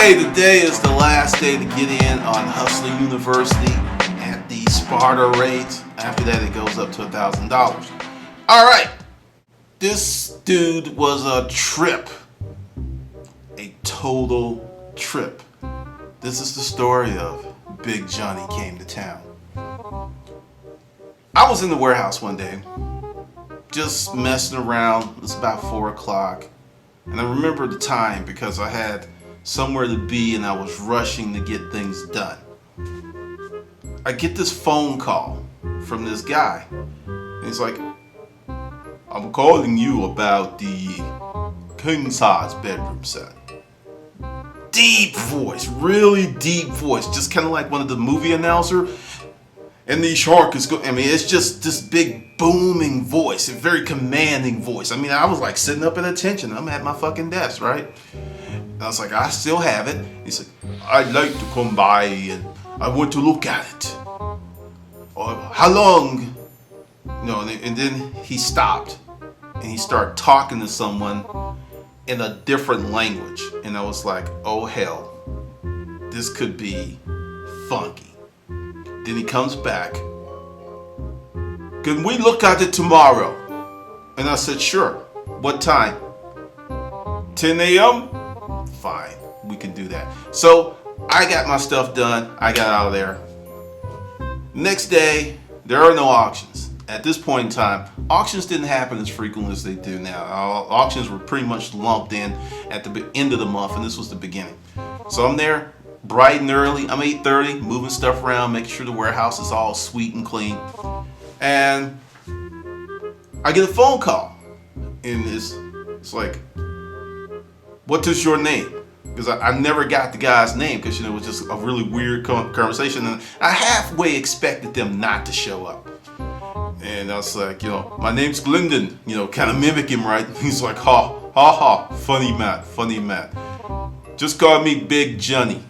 Hey, today is the last day to get in on Hustler University at the Sparta rate. After that, it goes up to $1,000. All right, this dude was a trip, a total trip. This is the story of Big Johnny Came to Town. I was in the warehouse one day, just messing around. It was about 4 o'clock. And I remember the time because I had somewhere to be and I was rushing to get things done. I get this phone call from this guy. And he's like, I'm calling you about the king size bedroom set. Deep voice, really deep voice, just kind of like one of the movie announcer. And the shark is going, it's just this big booming voice, a very commanding voice. I was like sitting up at attention. I'm at my fucking desk, right? And I was like, I still have it. He said, I'd like to come by and I want to look at it. Or how long? And then he stopped and he started talking to someone in a different language. And I was like, oh hell, this could be funky. Then he comes back. Can we look at it tomorrow? And I said, sure. What time? 10 a.m.? Fine, we can do that. So I got my stuff done. I got out of there. Next day, there are no auctions. At this point in time, auctions didn't happen as frequently as they do now. Auctions were pretty much lumped in at the end of the month, and this was the beginning. So I'm there bright and early. I'm 8:30, moving stuff around, making sure the warehouse is all sweet and clean. And I get a phone call. And it's like, what is your name? Because I never got the guy's name because, it was just a really weird conversation. And I halfway expected them not to show up. And I was like, my name's Glendon, kind of mimic him, right? He's like, ha, ha, ha, funny Matt. Just call me Big Johnny.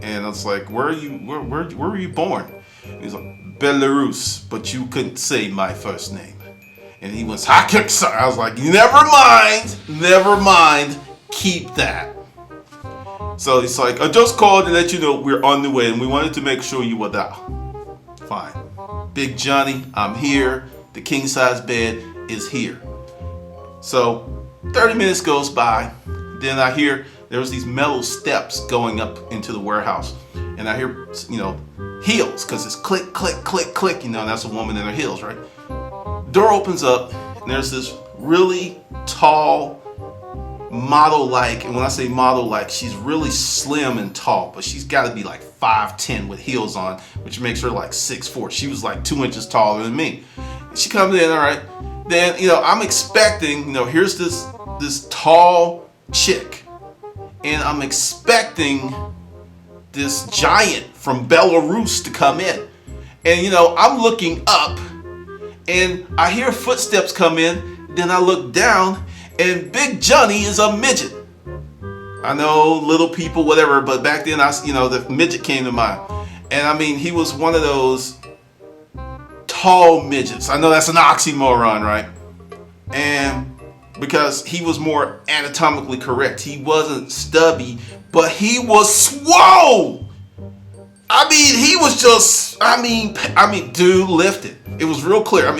And I was like, where were you born? And he's like, Belarus, but you couldn't say my first name. And he was, I was like, never mind, keep that. So he's like, I just called to let you know we're on the way and we wanted to make sure you were there. Fine. Big Johnny, I'm here. The king size bed is here. So 30 minutes goes by. Then I hear there was these metal steps going up into the warehouse. And I hear, heels, because it's click, click, click, click. That's a woman in her heels, right? Door opens up, and there's this really tall, model-like, and when I say model-like, she's really slim and tall, but she's got to be like 5'10" with heels on, which makes her like 6'4". She was like 2 inches taller than me. She comes in, all right. Then, I'm expecting, here's this tall chick. And I'm expecting this giant from Belarus to come in. And, I'm looking up and I hear footsteps come in. Then I look down and Big Johnny is a midget. I know little people, whatever, but back then, the midget came to mind. And he was one of those tall midgets. I know that's an oxymoron, right? And because he was more anatomically correct. He wasn't stubby, but he was swole. He was just, dude lifted. It was real clear.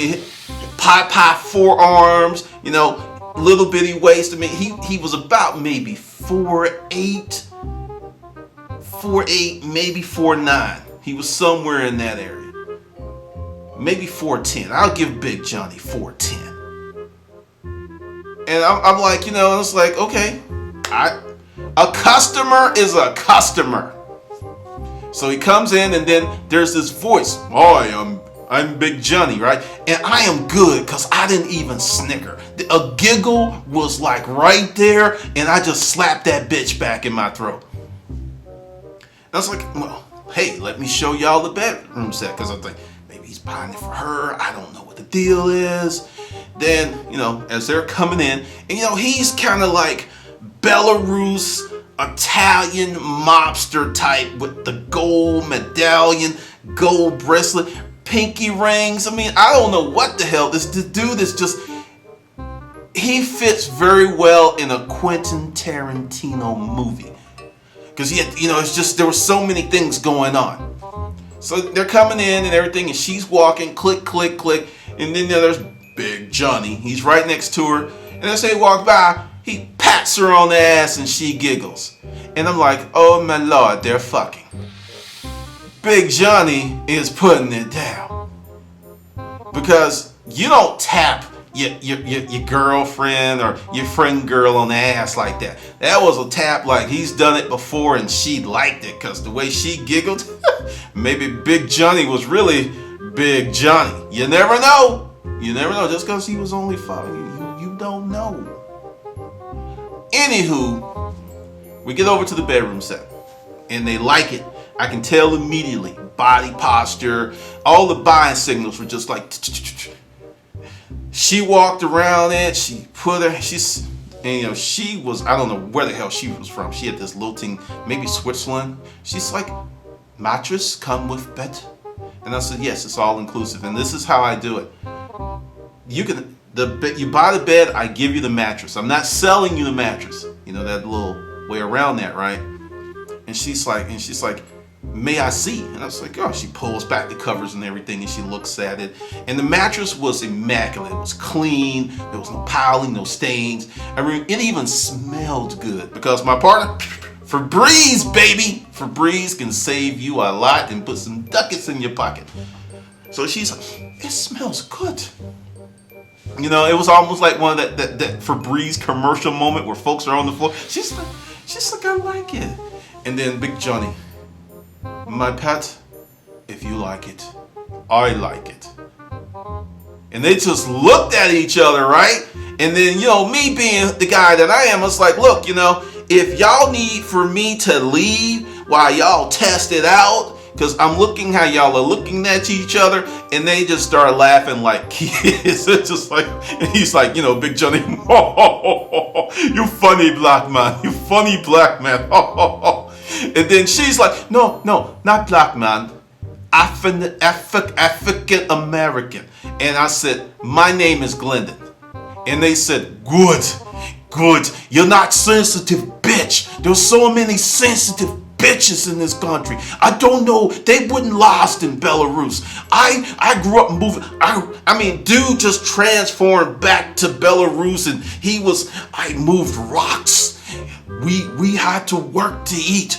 Pie forearms, little bitty waist. He was about maybe 4'8", maybe 4'9". He was somewhere in that area. Maybe 4'10". I'll give Big Johnny 4'10". And I'm like, it's like, okay, a customer is a customer. So he comes in and then there's this voice. Hi, I'm Big Johnny, right? And I am good because I didn't even snicker. A giggle was like right there and I just slapped that bitch back in my throat. And I was like, well, hey, let me show y'all the bedroom set because I think maybe he's buying it for her. I don't know what the deal is. Then, as they're coming in, and he's kind of like Belarus, Italian mobster type with the gold medallion, gold bracelet, pinky rings. I don't know what the hell. This dude is just, he fits very well in a Quentin Tarantino movie. Because it's just, there were so many things going on. So they're coming in and everything, and she's walking, click, click, click. And then there's Big Johnny. He's right next to her. And as they walk by, he pats her on the ass and she giggles. And I'm like, oh my Lord, they're fucking. Big Johnny is putting it down. Because you don't tap your girlfriend or your friend girl on the ass like that. That was a tap like he's done it before and she liked it, because the way she giggled, maybe Big Johnny was really Big Johnny. You never know. You never know. Just because he was only 5, you don't know. Anywho, we get over to the bedroom set and they like it. I can tell immediately. Body posture, all the buying signals were just like. She walked around it. She was, I don't know where the hell she was from. She had this little thing, maybe Switzerland. She's like, mattress come with bed? And I said, yes, it's all inclusive. And this is how I do it. You buy the bed, I give you the mattress. I'm not selling you the mattress. You know, that little way around that, right? And she's like, may I see? And I was like, oh, she pulls back the covers and everything and she looks at it. And the mattress was immaculate. It was clean. There was no piling, no stains. I mean, it even smelled good because my partner, Febreze, baby. Febreze can save you a lot and put some ducats in your pocket. So she's like, it smells good. You know, it was almost like one of that Febreze commercial moment where folks are on the floor. She's like, I like it. And then Big Johnny, my pet, if you like it, I like it. And they just looked at each other, right? And then, me being the guy that I am, it's like, look, if y'all need for me to leave while y'all test it out, because I'm looking how y'all are looking at each other, and they just start laughing like kids. It's just like, and he's like, Big Johnny, you funny black man, you funny black man. And then she's like, no, not black man, African American. And I said, my name is Glendon. And they said, good, you're not sensitive, bitch. There's so many sensitive bitches in this country. I don't know, they wouldn't last in Belarus. I grew up moving. I mean, dude just transformed back to Belarus, and I moved rocks. We had to work to eat.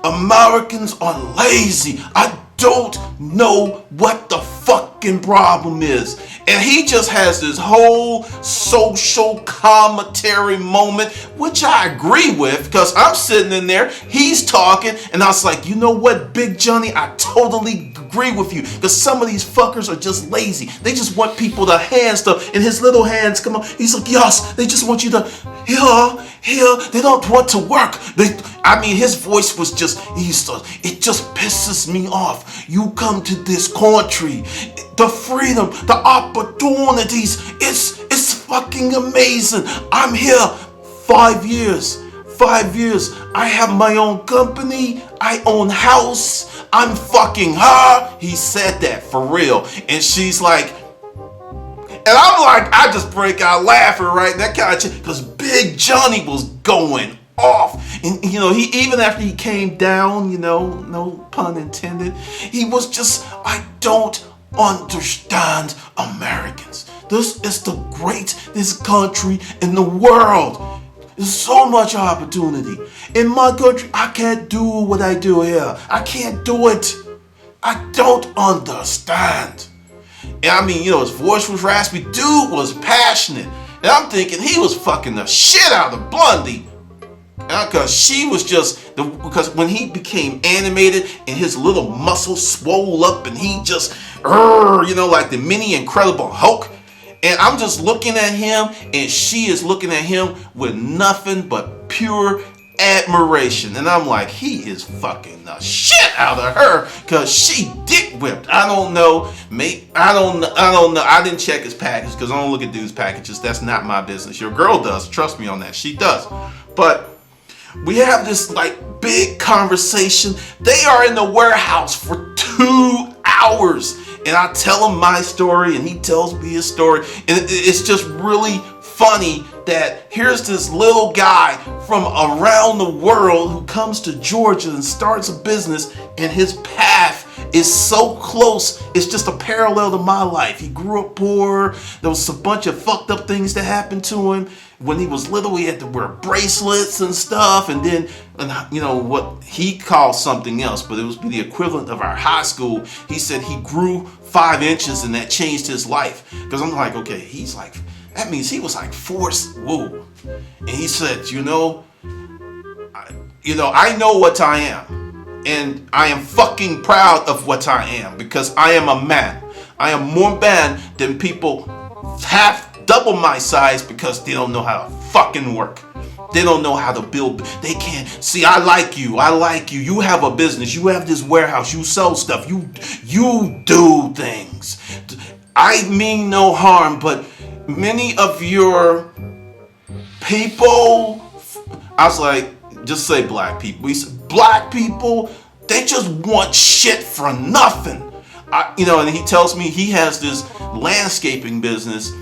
Americans are lazy. I don't know what the fucking problem is. And he just has this whole social commentary moment, which I agree with, because I'm sitting in there, he's talking, and I was like, you know what, Big Johnny, I totally agree with you, because some of these fuckers are just lazy. They just want people to hand stuff, and his little hands come up. He's like, yes, they just want you to, here, they don't want to work. His voice was just, it just pisses me off. You come to this country, the freedom, the opportunities, it's fucking amazing. I'm here 5 years. 5 years. I have my own company. I own house. I'm fucking her. He said that for real. And she's like, and I'm like, I just break out laughing, right? That kind of shit. Because Big Johnny was going off. And, he, even after he came down, no pun intended, he was just, I don't understand Americans. This is the greatest country in the world. There's so much opportunity. In my country, I can't do what I do here. I can't do it. I don't understand. And his voice was raspy. Dude was passionate. And I'm thinking he was fucking the shit out of Blondie. Because she was because when he became animated and his little muscles swole up and he just, like the mini Incredible Hulk. And I'm just looking at him and she is looking at him with nothing but pure admiration. And I'm like, he is fucking the shit out of her because she dick whipped. I don't know. I don't know. I didn't check his package because I don't look at dudes' packages. That's not my business. Your girl does. Trust me on that. She does. But we have this big conversation. They are in the warehouse for 2 hours. And I tell him my story and he tells me his story. And it's just really funny that here's this little guy from around the world who comes to Georgia and starts a business, and his path is so close. It's just a parallel to my life. He grew up poor. There was a bunch of fucked up things that happened to him. When he was little, he had to wear bracelets and stuff. And then, what he called something else, but it was the equivalent of our high school. He said he grew 5 inches and that changed his life. Because I'm like, okay, he's like, that means he was like whoa. And he said, I know what I am. And I am fucking proud of what I am, because I am a man. I am more man than people half double my size, because they don't know how to fucking work. They don't know how to build. They can't. See, I like you. You have a business. You have this warehouse. You sell stuff. You do things. I mean no harm, but many of your people, I was like, just say black people. We said black people, they just want shit for nothing. And he tells me he has this landscaping business,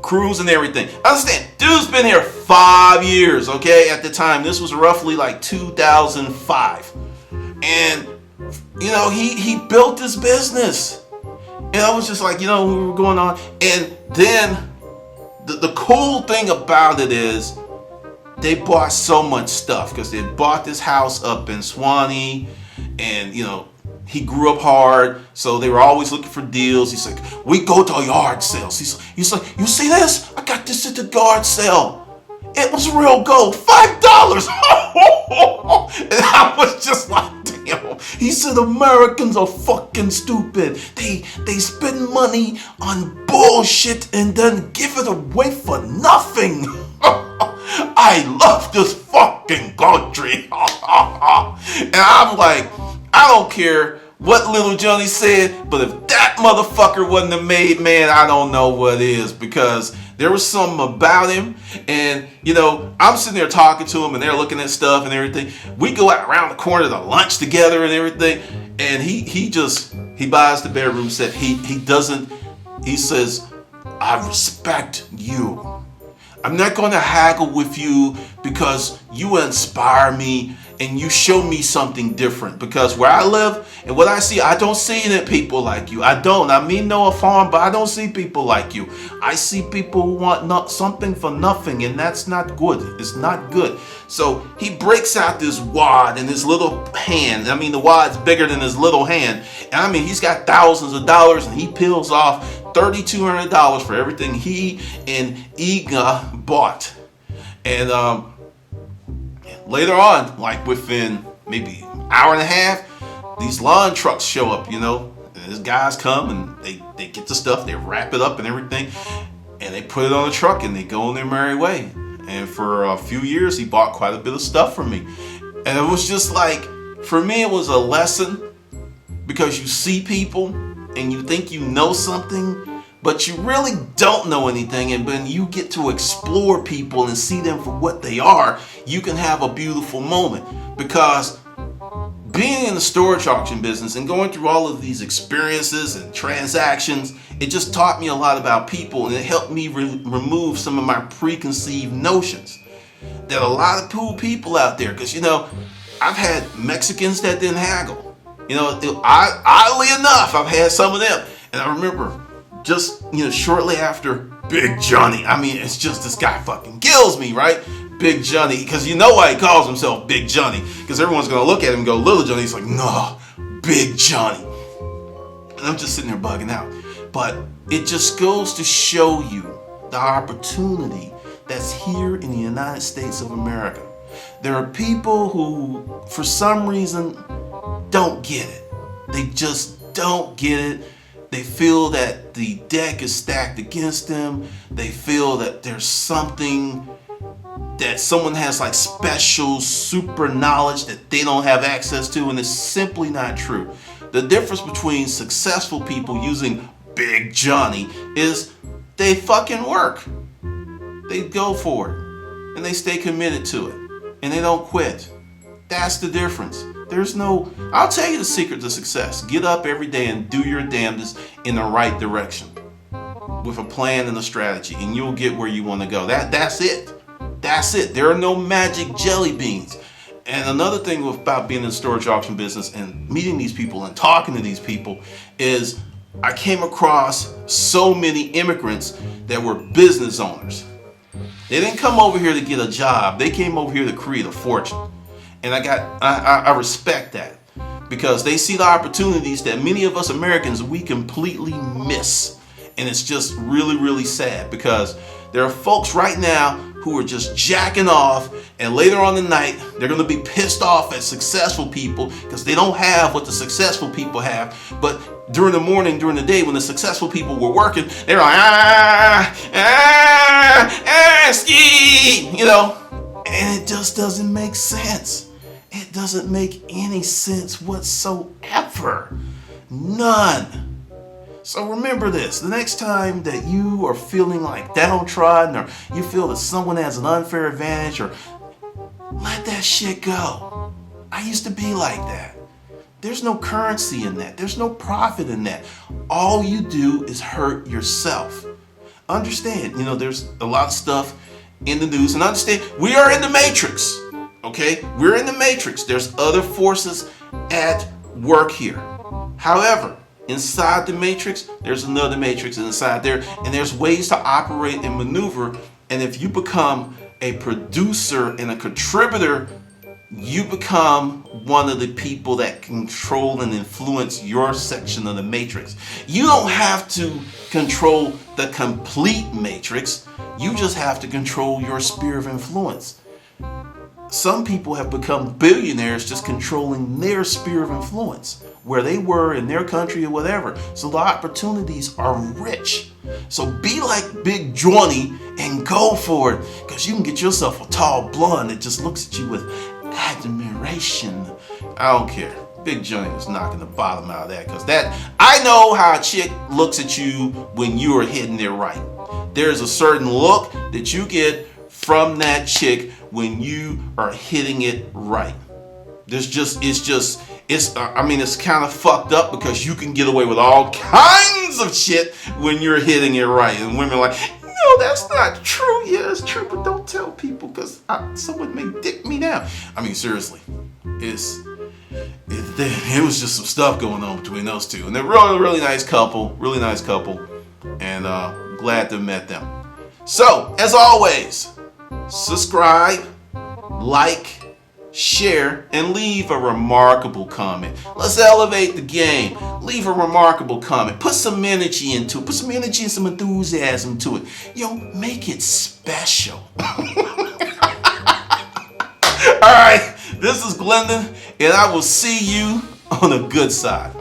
crews and everything. Understand, dude's been here 5 years, okay? At the time, this was roughly like 2005. And, he built this business. And I was just like, we were going on. And then the cool thing about it is, they bought so much stuff, because they bought this house up in Swanee, and he grew up hard, so they were always looking for deals. He's like, we go to yard sales. He's like, you see this? I got this at the yard sale. It was real gold, $5. And I was just like, damn. He said, Americans are fucking stupid. They spend money on bullshit and then give it away for nothing. I love this fucking country. And I'm like, I don't care what Little Johnny said, but if that motherfucker wasn't a made man, I don't know what is, because there was something about him. And I'm sitting there talking to him, and they're looking at stuff and everything. We go out around the corner to lunch together and everything, and he buys the bedroom set. He says, I respect you. I'm not going to haggle with you, because you inspire me and you show me something different. Because where I live and what I see, I don't see it in people like you. I don't. I mean no harm, but I don't see people like you. I see people who want something for nothing, and that's not good. It's not good. So he breaks out this wad in his little hand. I mean, the wad's bigger than his little hand. And I mean, he's got thousands of dollars, and he peels off $3,200 for everything he and Iga bought. And later on, like within maybe an hour and a half, these lawn trucks show up, and these guys come and they get the stuff, they wrap it up and everything, and they put it on the truck and they go on their merry way. And for a few years, he bought quite a bit of stuff from me. And it was just like, for me, it was a lesson, because you see people and you think you know something, but you really don't know anything. And when you get to explore people and see them for what they are, you can have a beautiful moment. Because being in the storage auction business and going through all of these experiences and transactions, it just taught me a lot about people, and it helped me remove some of my preconceived notions. There are a lot of cool people out there, because I've had Mexicans that didn't haggle. Oddly enough, I've had some of them. And I remember just, shortly after Big Johnny, I mean, it's just, this guy fucking kills me, right? Big Johnny, because why he calls himself Big Johnny, because everyone's going to look at him and go, Little Johnny. He's like, no, Big Johnny. And I'm just sitting there bugging out. But it just goes to show you the opportunity that's here in the United States of America. There are people who, for some reason, don't get it. They just don't get it. They feel that the deck is stacked against them. They feel that there's something, that someone has like special super knowledge that they don't have access to, and it's simply not true. The difference between successful people using Big Johnny is they fucking work. They go for it, and they stay committed to it, and they don't quit. That's the difference. I'll tell you the secret to success. Get up every day and do your damnedest in the right direction. with a plan and a strategy, and you'll get where you want to go. That's it. That's it. There are no magic jelly beans. And another thing about being in the storage auction business and meeting these people and talking to these people is I came across so many immigrants that were business owners. They didn't come over here to get a job. They came over here to create a fortune. And I respect that, because they see the opportunities that many of us Americans, we completely miss. And it's just really, really sad, because there are folks right now who are just jacking off, and later on the night they're going to be pissed off at successful people because they don't have what the successful people have. But during the morning, during the day, when the successful people were working, they're like ski, and it just doesn't make sense. It doesn't make any sense whatsoever. None. So remember this, the next time that you are feeling like downtrodden, or you feel that someone has an unfair advantage, or let that shit go. I used to be like that. There's no currency in that. There's no profit in that. All you do is hurt yourself. Understand, there's a lot of stuff in the news, and understand, we are in the matrix, okay? We're in the matrix. There's other forces at work here. However, inside the matrix, there's another matrix inside there, and there's ways to operate and maneuver. And if you become a producer and a contributor, you become one of the people that control and influence your section of the matrix. You don't have to control the complete matrix. You just have to control your sphere of influence. Some people have become billionaires just controlling their sphere of influence, where they were in their country or whatever. So the opportunities are rich. So be like Big Johnny and go for it, because you can get yourself a tall blonde that just looks at you with admiration. I don't care. Big Johnny was knocking the bottom out of that, because I know how a chick looks at you when you are hitting it right. There's a certain look that you get from that chick when you are hitting it right. It's kind of fucked up, because you can get away with all kinds of shit when you're hitting it right. And women are like, no, that's not true. Yeah, it's true, but don't tell people, because someone may dick me down. Seriously, it was just some stuff going on between those two. And they're really, really nice couple, and glad to have met them. So, as always, subscribe, like, share, and leave a remarkable comment. Let's elevate the game. Leave a remarkable comment. Put some energy into it. Put some energy and some enthusiasm to it. Make it special. All right, this is Glendon, and I will see you on the good side.